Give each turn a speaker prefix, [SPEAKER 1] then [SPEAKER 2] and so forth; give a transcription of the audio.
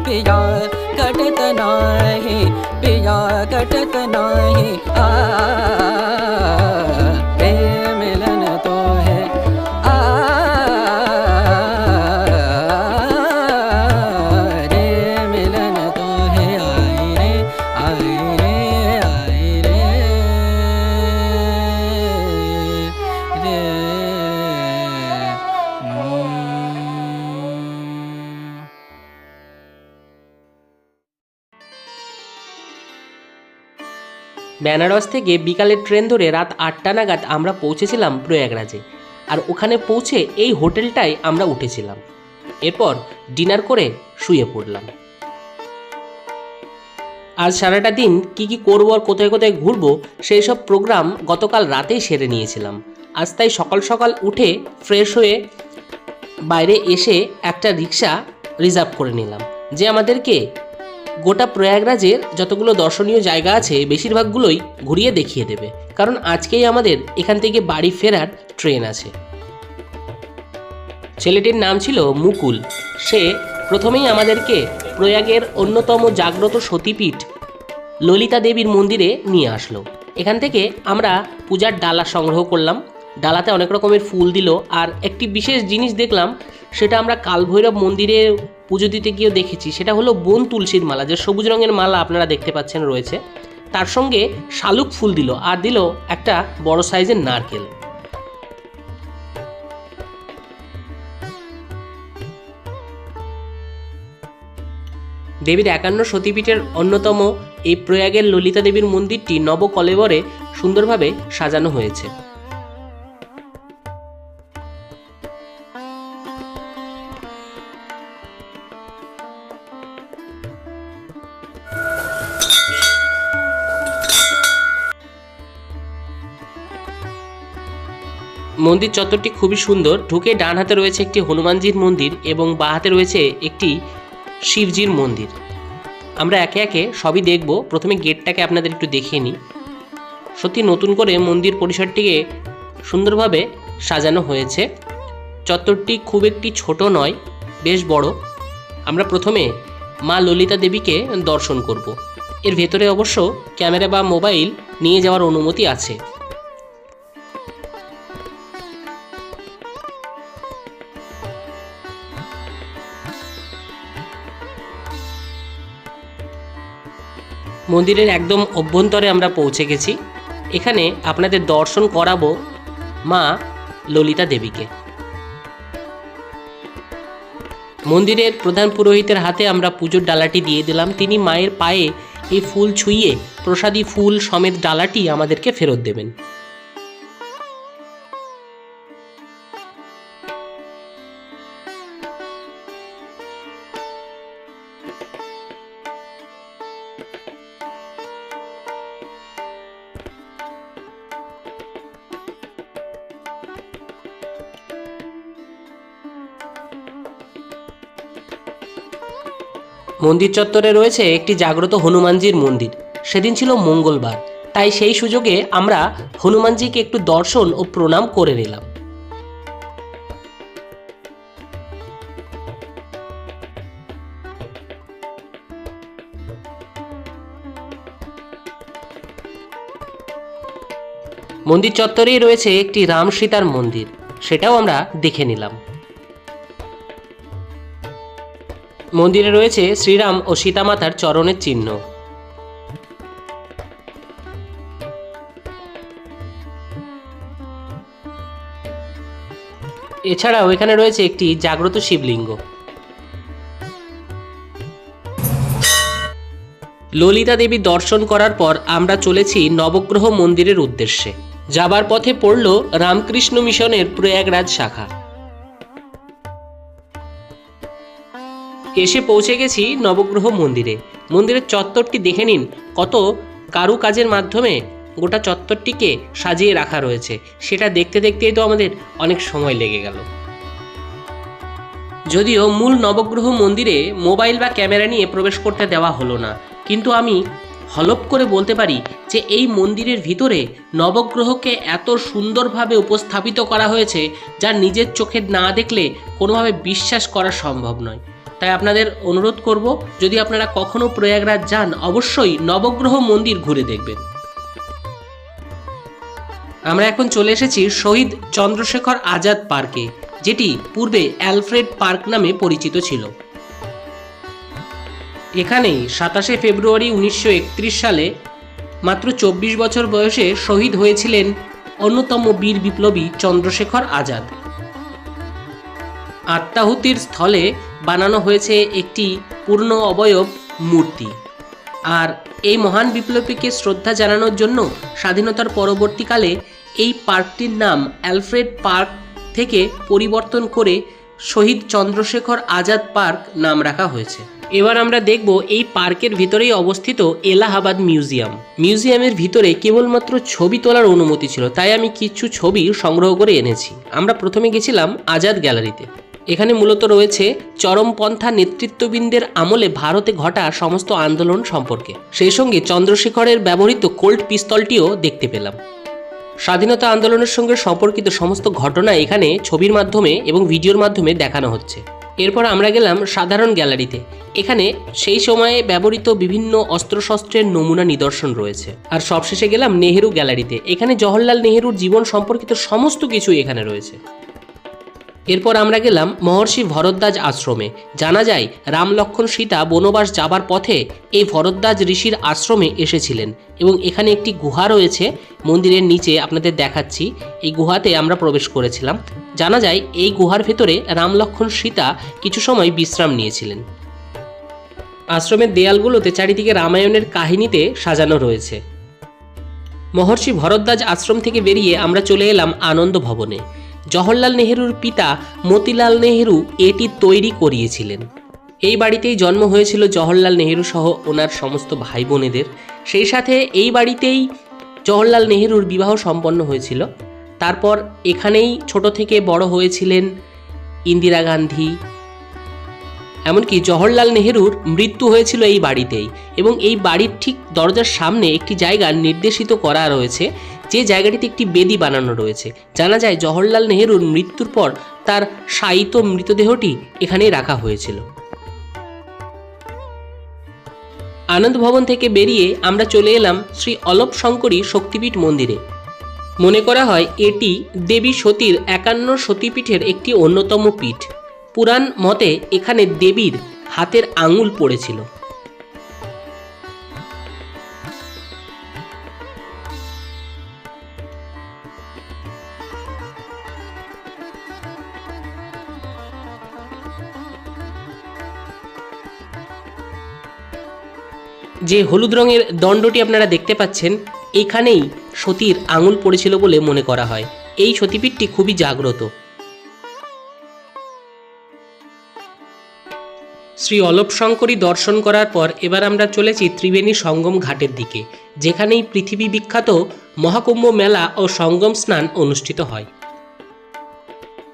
[SPEAKER 1] पिया कटत नाही, पिया कटत नाही। रे मिलन तो है, रे मिलन तो है। आई रे आई रे रे
[SPEAKER 2] বেনারস থেকে বিকালের ট্রেন ধরে রাত ৮টা নাগাদ আমরা পৌঁছেছিলাম প্রয়াগরাজে। আর ওখানে পৌঁছে এই হোটেলটায় আমরা উঠেছিলাম। এরপর ডিনার করে শুয়ে পড়লাম। আজ সারাটা দিন কি করবো আর কোথায় কোথায় ঘুরবো সেই সব প্রোগ্রাম গতকাল রাতেই সেরে নিয়েছিলাম। আজ তাই সকাল সকাল উঠে ফ্রেশ হয়ে বাইরে এসে একটা রিক্সা রিজার্ভ করে নিলাম, যে আমাদেরকে গোটা প্রয়াগরাজের যতগুলো দর্শনীয় জায়গা আছে বেশিরভাগগুলোই ঘুরিয়ে দেখিয়ে দেবে, কারণ আজকেই আমাদের এখান থেকে বাড়ি ফেরার ট্রেন আছে। ছেলেটির নাম ছিল মুকুল। সে প্রথমেই আমাদেরকে প্রয়াগের অন্যতম জাগ্রত সতীপীঠ ললিতা দেবীর মন্দিরে নিয়ে আসলো। এখান থেকে আমরা পূজার ডালা সংগ্রহ করলাম। ডালাতে অনেক রকমের ফুল দিল। আর একটি বিশেষ জিনিস দেখলাম, সেটা আমরা কালভৈরব মন্দিরে পুজো দিতে গিয়েও দেখেছি। সেটা হলো বন তুলসীর মালা, যে সবুজ রঙের মালা আপনারা দেখতে পাচ্ছেন রয়েছে। তার সঙ্গে শালুক ফুল দিল, আর দিল একটা বড় সাইজের নারকেল। দেবীর ৫১ সতীপীঠের অন্যতম এই প্রয়াগের ললিতা দেবীর মন্দিরটি নবকলেবরে সুন্দরভাবে সাজানো হয়েছে। মন্দির চত্বরটি খুবই সুন্দর। ঢুকে ডান হাতে রয়েছে একটি হনুমানজির মন্দির এবং বাঁ হাতে রয়েছে একটি শিবজির মন্দির। আমরা একে একে সবই দেখব। প্রথমে গেটটাকে আপনাদের একটু দেখিয়ে নিই। সত্যি নতুন করে মন্দির পরিসরটিকে সুন্দরভাবে সাজানো হয়েছে। চত্বরটি খুব একটি ছোট নয়, বেশ বড়। আমরা প্রথমে মা ললিতা দেবীকে দর্শন করব। এর ভেতরে অবশ্য ক্যামেরা বা মোবাইল নিয়ে যাওয়ার অনুমতি আছে। মন্দিরের একদম অভ্যন্তরে আমরা পৌঁছে গেছি। এখানে আপনাদের দর্শন করাবো মা ললিতা দেবীকে। মন্দিরের প্রধান পুরোহিতের হাতে আমরা পুজোর ডালাটি দিয়ে দিলাম। তিনি মায়ের পায়ে এই ফুল ছুঁয়ে প্রসাদী ফুল সমেত ডালাটি আমাদেরকে ফেরত দেবেন। মন্দির চত্বরে রয়েছে একটি জাগ্রত হনুমানজির মন্দির। সেদিন ছিল মঙ্গলবার, তাই সেই সুযোগে আমরা হনুমানজিকে একটু দর্শন ও প্রণাম করে নিলাম। মন্দির চত্বরেই রয়েছে একটি রাম সীতার মন্দির, সেটাও আমরা দেখে নিলাম। মন্দিরে রয়েছে শ্রীরাম ও সীতামাতার চরণের চিহ্ন। এছাড়াও এখানে রয়েছে একটি জাগ্রত শিবলিঙ্গ। ললিতা দেবী দর্শন করার পর আমরা চলেছি নবগ্রহ মন্দিরের উদ্দেশ্যে। যাবার পথে পড়ল রামকৃষ্ণ মিশনের প্রয়াগরাজ শাখা। এসে পৌঁছে গেছি নবগ্রহ মন্দিরে। মন্দিরের চত্বরটি দেখে নিন, কত কারুকাজের মাধ্যমে গোটা চত্বরটিকে সাজিয়ে রাখা রয়েছে। সেটা দেখতে দেখতেই তো আমাদের অনেক সময় লেগে গেল। যদিও মূল নবগ্রহ মন্দিরে মোবাইল বা ক্যামেরা নিয়ে প্রবেশ করতে দেওয়া হলো না, কিন্তু আমি হলপ করে বলতে পারি যে এই মন্দিরের ভিতরে নবগ্রহকে এত সুন্দরভাবে উপস্থাপিত করা হয়েছে যা নিজের চোখে না দেখলে কোনোভাবে বিশ্বাস করা সম্ভব নয়। তাই আপনাদের অনুরোধ করব, যদি আপনারা কখনো প্রয়াগরাজ যান অবশ্যই নবগ্রহ মন্দির ঘুরে দেখবেন। আমরা এখন চলে এসেছি শহীদ চন্দ্রশেখর আজাদ পার্কে, যেটি পূর্বে অ্যালফ্রেড পার্ক নামে পরিচিত ছিল। এখানেই 27শে ফেব্রুয়ারি 1931 সালে মাত্র 24 বছর বয়সে শহীদ হয়েছিলেন অন্যতম বীর বিপ্লবী চন্দ্রশেখর আজাদ। আত্মাহুতির স্থলে বানানো হয়েছে একটি পূর্ণ অবয়ব মূর্তি। আর এই মহান বিপ্লবীকে শ্রদ্ধা জানানোর জন্য স্বাধীনতার পরবর্তীকালে এই পার্কটির নাম অ্যালফ্রেড পার্ক থেকে পরিবর্তন করে শহীদ চন্দ্রশেখর আজাদ পার্ক নাম রাখা হয়েছে। এবার আমরা দেখব এই পার্কের ভিতরেই অবস্থিত এলাহাবাদ মিউজিয়াম। মিউজিয়ামের ভিতরে কেবলমাত্র ছবি তোলার অনুমতি ছিল, তাই আমি কিছু ছবি সংগ্রহ করে এনেছি। আমরা প্রথমে গেছিলাম আজাদ গ্যালারিতে। এখানে মূলত রয়েছে চরমপন্থা নেতৃত্ববৃন্দের আমলে ভারতে ঘটা সমস্ত আন্দোলন সম্পর্কে, সেই সঙ্গে চন্দ্রশেখরের ব্যবহৃত কোল্ট পিস্তলটিও দেখতে পেলাম। স্বাধীনতা আন্দোলনের সঙ্গে সম্পর্কিত সমস্ত ঘটনা এখানে ছবির মাধ্যমে এবং ভিডিওর মাধ্যমে দেখানো হচ্ছে। এরপর আমরা গেলাম সাধারণ গ্যালারিতে। এখানে সেই সময়ে ব্যবহৃত বিভিন্ন অস্ত্রশস্ত্রের নমুনা নিদর্শন রয়েছে। আর সবশেষে গেলাম নেহেরু গ্যালারিতে। এখানে জওহরলাল নেহেরুর জীবন সম্পর্কিত সমস্ত কিছু এখানে রয়েছে। এরপর আমরা গেলাম মহর্ষি ভরদ্বাজ আশ্রমে। জানা যায় রাম লক্ষ্মণ সীতা বনবাস যাবার পথে এই ভরদ্বাজ ঋষির আশ্রমে এসেছিলেন এবং এখানে একটি গুহা রয়েছে মন্দিরের নিচে, আপনাদের দেখাচ্ছি। এই গুহাতে আমরা প্রবেশ করেছিলাম। জানা যায় এই গুহার ভেতরে রাম লক্ষ্মণ সীতা কিছু সময় বিশ্রাম নিয়েছিলেন। আশ্রমের দেয়ালগুলোতে চারিদিকে রামায়ণের কাহিনীতে সাজানো রয়েছে। মহর্ষি ভরদ্বাজ আশ্রম থেকে বেরিয়ে আমরা চলে এলাম আনন্দ ভবনে। জওহরলাল নেহেরুর পিতা মতিলাল নেহেরু এটি তৈরি করিয়েছিলেন। এই বাড়িতেই জন্ম হয়েছিল জওহরলাল নেহেরু সহ ওনার সমস্ত ভাই বোনেদের। সেই সাথে এই বাড়িতেই জওহরলাল নেহেরুর বিবাহ সম্পন্ন হয়েছিল। তারপর এখানেই ছোট থেকে বড় হয়েছিলেন ইন্দিরা গান্ধী। এমনকি জওহরলাল নেহেরুর মৃত্যু হয়েছিল এই বাড়িতেই। এবং এই বাড়ির ঠিক দরজার সামনে একটি জায়গা নির্দেশিত করা রয়েছে, যে জায়গাটিতে একটি বেদি বানানো রয়েছে। জানা যায় জওহরলাল নেহেরুর মৃত্যুর পর তার শায়িত মৃতদেহটি এখানেই রাখা হয়েছিল। আনন্দ ভবন থেকে বেরিয়ে আমরা চলে এলাম শ্রী অলপ শঙ্করী শক্তিপীঠ মন্দিরে। মনে করা হয় এটি দেবী সতীর 51 সতীপীঠের একটি অন্যতম পীঠ। পুরাণ মতে এখানে দেবীর হাতের আঙুল পড়েছিল। যে হলুদ রঙের দণ্ডটি আপনারা দেখতে পাচ্ছেন, এইখানেই সতীর আঙুল পড়েছিল বলে মনে করা হয়। এই সতীপীঠটি খুবই জাগ্রত। শ্রী অলপ শঙ্করী দর্শন করার পর এবার আমরা চলেছি ত্রিবেণী সঙ্গম ঘাটের দিকে, যেখানেই পৃথিবী বিখ্যাত মহাকুম্ভ মেলা ও সঙ্গম স্নান অনুষ্ঠিত হয়।